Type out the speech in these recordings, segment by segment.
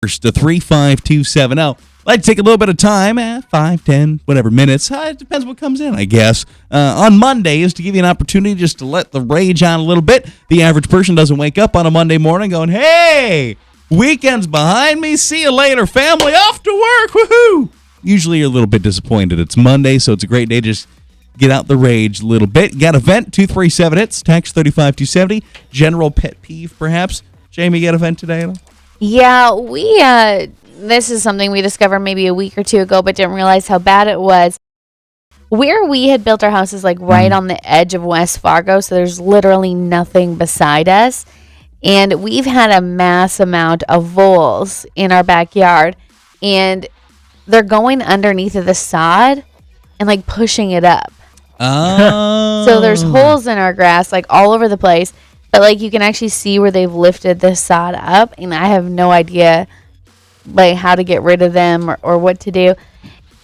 to 35270. I'd like to take a little bit of time, 5, 10, whatever minutes. It depends what comes in, I guess. On Mondays to give you an opportunity just to let the rage on a little bit. The average person doesn't wake up on a Monday morning going, hey, weekend's behind me. See you later, family. Off to work. Woohoo! Usually you're a little bit disappointed. It's Monday, so it's a great day to just get out the rage a little bit. Got a vent, 237 hits, text 35270. General pet peeve, perhaps. Jamie, you got a vent today? Yeah, this is something we discovered maybe a week or two ago, but didn't realize how bad it was. Where we had built our house is like right on the edge of West Fargo, so there's literally nothing beside us. And we've had a mass amount of voles in our backyard, and they're going underneath of the sod and like pushing it up. Oh. So there's holes in our grass like all over the place, but like you can actually see where they've lifted the sod up, and I have no idea like how to get rid of them or what to do.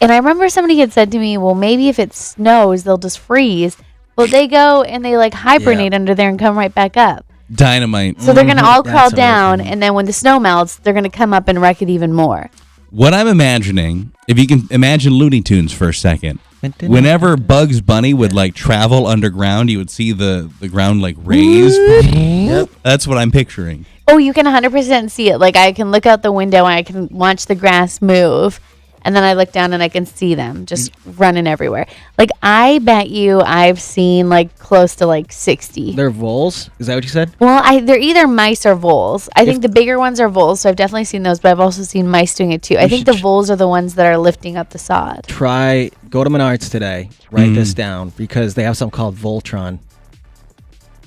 And I remember somebody had said to me, well, maybe if it snows, they'll just freeze. Well, they go and they like hibernate under there and come right back up. Dynamite. So they're going to all crawl down, and then when the snow melts, they're going to come up and wreck it even more. What I'm imagining, if you can imagine Looney Tunes for a second, whenever Bugs Bunny would like travel underground, you would see the ground like raised. Yep. That's what I'm picturing. Oh, you can 100% see it. Like I can look out the window and I can watch the grass move, and then I look down and I can see them just running everywhere. Like I bet you I've seen like close to like 60. They're voles? Is that what you said? Well, they're either mice or voles. I think the bigger ones are voles, so I've definitely seen those, but I've also seen mice doing it too. I think the voles are the ones that are lifting up the sod. Go to Menards today, write this down, because they have something called Voltron.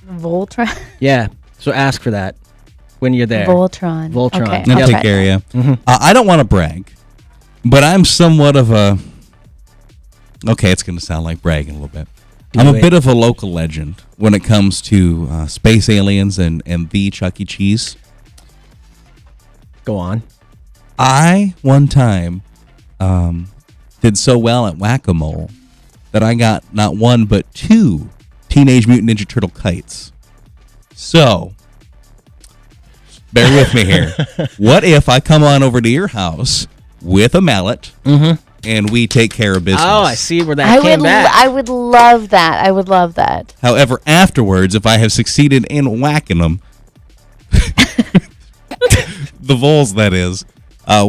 Voltron? Yeah, so ask for that when you're there. Voltron. Okay, I'll take care of you. Mm-hmm. I don't want to brag, but I'm somewhat of a... Okay, it's going to sound like bragging a little bit. I'm a bit of a local legend when it comes to space aliens and the Chuck E. Cheese. Go on. I, one time, did so well at Whack-A-Mole that I got not one but 2 Teenage Mutant Ninja Turtle kites. So, bear with me here. What if I come on over to your house with a mallet and we take care of business? Oh, I see where that came back. I would love that. I would love that. However, afterwards, if I have succeeded in whacking them, the voles, that is,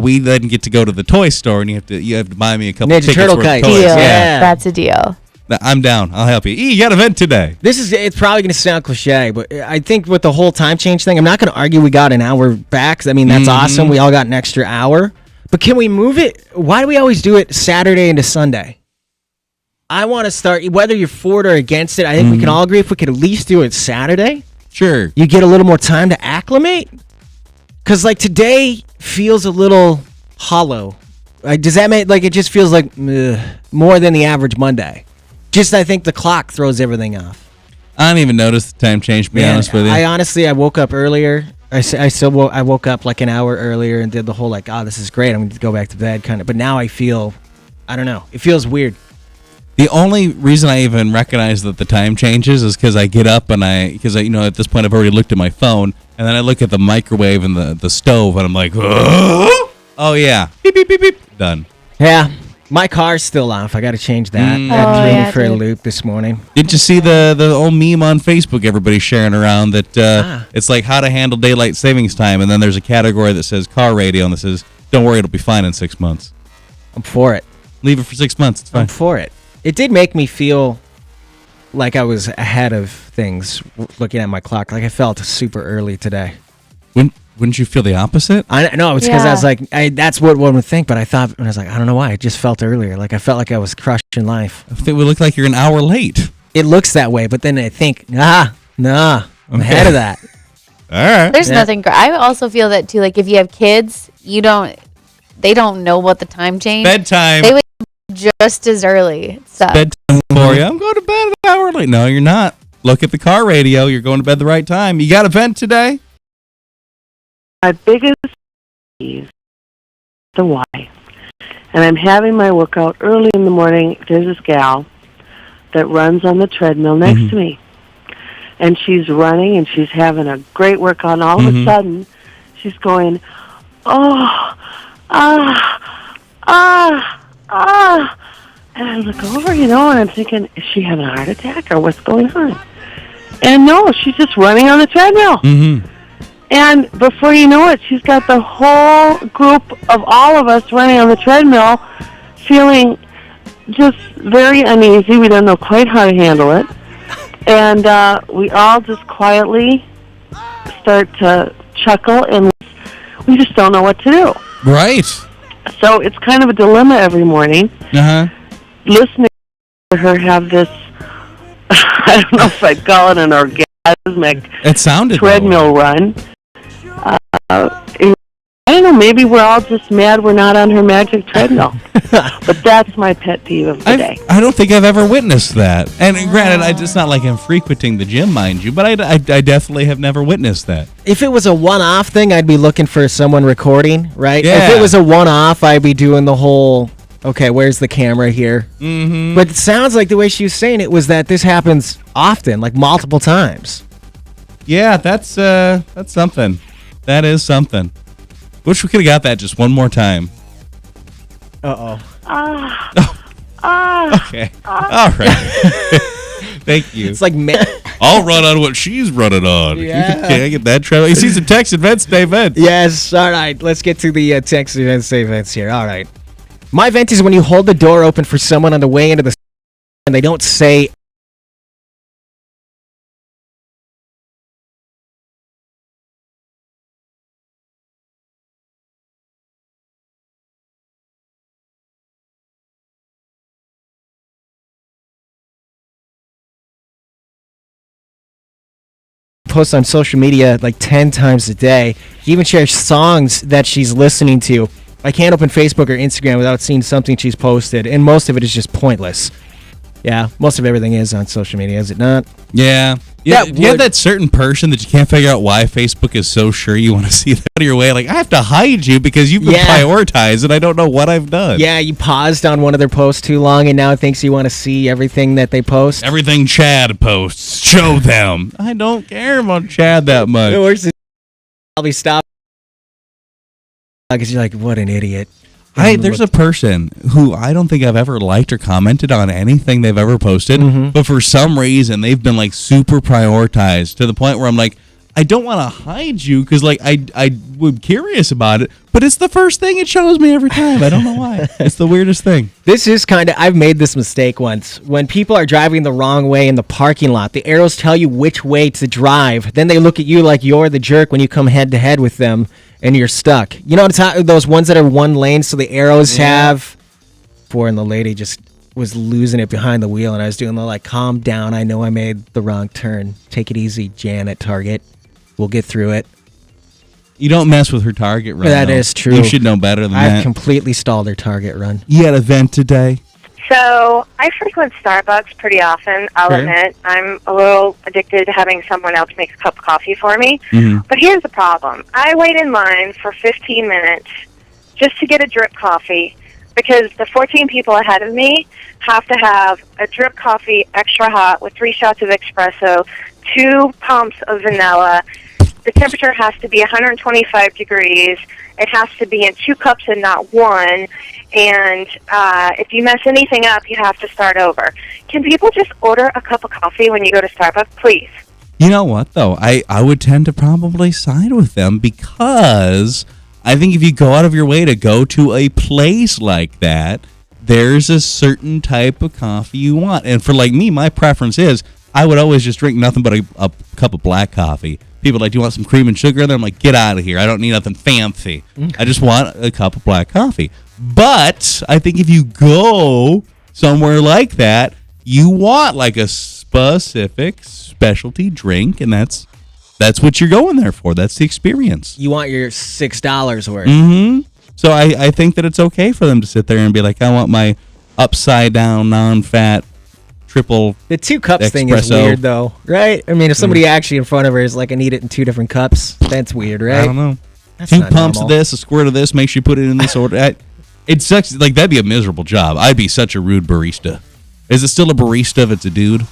we then get to go to the toy store, and you have to buy me a couple Ninja tickets Turtle worth kites. of toys. Yeah, that's a deal. I'm down. I'll help you. You got an event today. It's probably going to sound cliche, but I think with the whole time change thing, I'm not going to argue we got an hour back. I mean, that's awesome. We all got an extra hour. But can we move it? Why do we always do it Saturday into Sunday? I want to start, whether you're for it or against it, I think we can all agree if we could at least do it Saturday. Sure. You get a little more time to acclimate. Because, like, today feels a little hollow. Does that make, like, it just feels like more than the average Monday? Just, I think the clock throws everything off. I didn't even notice the time change, to be honest with you. I woke up earlier. I woke up like an hour earlier and did the whole, like, this is great. I'm going to go back to bed kind of. But now I feel, I don't know. It feels weird. The only reason I even recognize that the time changes is because I get up and because at this point I've already looked at my phone, and then I look at the microwave and the stove, and I'm like, oh yeah, beep, beep, beep, beep, done. Yeah, my car's still off. I got to change that. That threw me for a loop this morning. Did you see the old meme on Facebook everybody's sharing around that it's like how to handle daylight savings time, and then there's a category that says car radio, and that says, don't worry, it'll be fine in 6 months. I'm for it. Leave it for 6 months. It's fine. I'm for it. It did make me feel like I was ahead of things looking at my clock. Like I felt super early today. Wouldn't you feel the opposite? I know, it's because I was like, that's what one would think, but I thought, and I was like, I don't know why. I just felt earlier. Like I felt like I was crushing life. It would look like you're an hour late. It looks that way, but then I think, I'm ahead of that. All right. There's nothing. I also feel that too. Like if you have kids, they don't know what the time change. Bedtime. They would just as early. So. Bedtime for you. I'm going to bed an hour late. No, you're not. Look at the car radio. You're going to bed the right time. You got a vent today? My biggest is the why. And I'm having my workout early in the morning. There's this gal that runs on the treadmill next to me. And she's running and she's having a great workout. And all of a sudden, she's going, oh, ah. And I look over, and I'm thinking, is she having a heart attack or what's going on? And no, she's just running on the treadmill. Mm-hmm. And before you know it, she's got the whole group of all of us running on the treadmill, feeling just very uneasy. We don't know quite how to handle it. And we all just quietly start to chuckle, and we just don't know what to do. Right. So it's kind of a dilemma every morning. Uh-huh. Listening to her have this, I don't know if I'd call it an orgasmic It sounded treadmill run. I don't know, maybe we're all just mad we're not on her magic treadmill. But that's my pet peeve of the day. I don't think I've ever witnessed that. And granted, it's not like I'm frequenting the gym, mind you, but I definitely have never witnessed that. If it was a one-off thing, I'd be looking for someone recording, right? Yeah. If it was a one-off, I'd be doing the whole, okay, where's the camera here? Mm-hmm. But it sounds like the way she was saying it was that this happens often, like multiple times. Yeah, that's something. That is something. Wish we could have got that just one more time. Uh-oh. Okay. All right. Thank you. It's like, I'll run on what she's running on. Yeah. Can I get that travel? You see some text at VENTSDAY VENTS. yes, all right. Let's get to the text events, events here. All right. My vent is when you hold the door open for someone on the way into the and they don't say posts on social media like 10 times a day. She even shares songs that she's listening to. I can't open Facebook or Instagram without seeing something she's posted, and most of it is just pointless. Yeah, most of everything is on social media, is it not? Yeah. Yeah, you have that certain person that you can't figure out why Facebook is so sure you want to see that out of your way. Like, I have to hide you because you've been prioritized, and I don't know what I've done. Yeah, you paused on one of their posts too long, and now it thinks you want to see everything that they post. Everything Chad posts, show them. I don't care about Chad that much. The worst is probably stop because you're like, what an idiot. There's a person who I don't think I've ever liked or commented on anything they've ever posted, but for some reason they've been like super prioritized to the point where I'm like, I don't want to hide you because like I was curious about it, but it's the first thing it shows me every time. I don't know why. It's the weirdest thing. This is kind of, I've made this mistake once. When people are driving the wrong way in the parking lot, the arrows tell you which way to drive. Then they look at you like you're the jerk when you come head to head with them and you're stuck. You know those ones that are one lane, so the arrows have four, and the lady just was losing it behind the wheel, and I was doing the like, calm down, I know I made the wrong turn. Take it easy, Jan at Target. We'll get through it. You don't mess with her Target run. That is true. You should know better than that. I've completely stalled her Target run. You had an event today? So I frequent Starbucks pretty often, I'll admit. I'm a little addicted to having someone else make a cup of coffee for me. But here's the problem. I wait in line for 15 minutes just to get a drip coffee because the 14 people ahead of me have to have a drip coffee extra hot with 3 shots of espresso, 2 pumps of vanilla. The temperature has to be 125 degrees. It has to be in 2 cups and not 1. And if you mess anything up, you have to start over. Can people just order a cup of coffee when you go to Starbucks, please? You know what, though? I would tend to probably side with them because I think if you go out of your way to go to a place like that, there's a certain type of coffee you want. And for like me, my preference is I would always just drink nothing but a cup of black coffee. People are like, do you want some cream and sugar in there? I'm like, get out of here. I don't need nothing fancy. I just want a cup of black coffee. But I think if you go somewhere like that, you want like a specific specialty drink, and that's what you're going there for. That's the experience. You want your $6 worth. Mm-hmm. So I think that it's okay for them to sit there and be like, I want my upside down, non-fat, triple The 2 cups thing is espresso. weird, though, right? I mean, if somebody actually in front of her is like, I need it in 2 different cups, that's weird, right? I don't know. That's 2 not pumps normal. of this, a squirt of this, make sure you put it in this order. It sucks. Like, that'd be a miserable job. I'd be such a rude barista. Is it still a barista if it's a dude?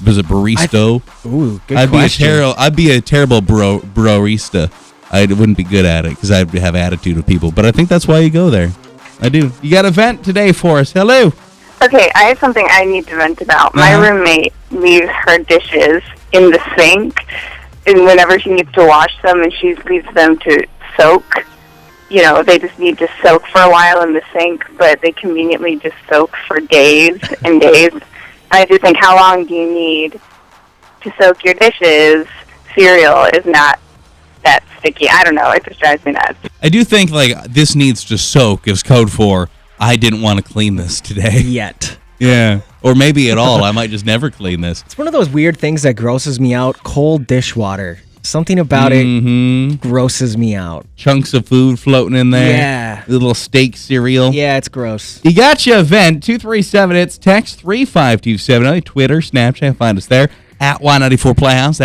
Is it baristo? Ooh, good I'd question. be a terrible barista. I wouldn't be good at it because I'd have attitude with people. But I think that's why you go there. I do. You got a vent today for us. Hello. Okay, I have something I need to vent about. My roommate leaves her dishes in the sink, and whenever she needs to wash them and she leaves them to soak, they just need to soak for a while in the sink, but they conveniently just soak for days and days. I just think, how long do you need to soak your dishes? Cereal is not that sticky. I don't know. It just drives me nuts. I do think, this needs to soak is code for I didn't want to clean this today. Yet. Yeah. Or maybe at all. I might just never clean this. It's one of those weird things that grosses me out. Cold dishwater. Something about it grosses me out. Chunks of food floating in there. Yeah. Little steak cereal. Yeah, it's gross. You got your event, 237. It's text 35270. Twitter, Snapchat, find us there. At Y94 Playhouse.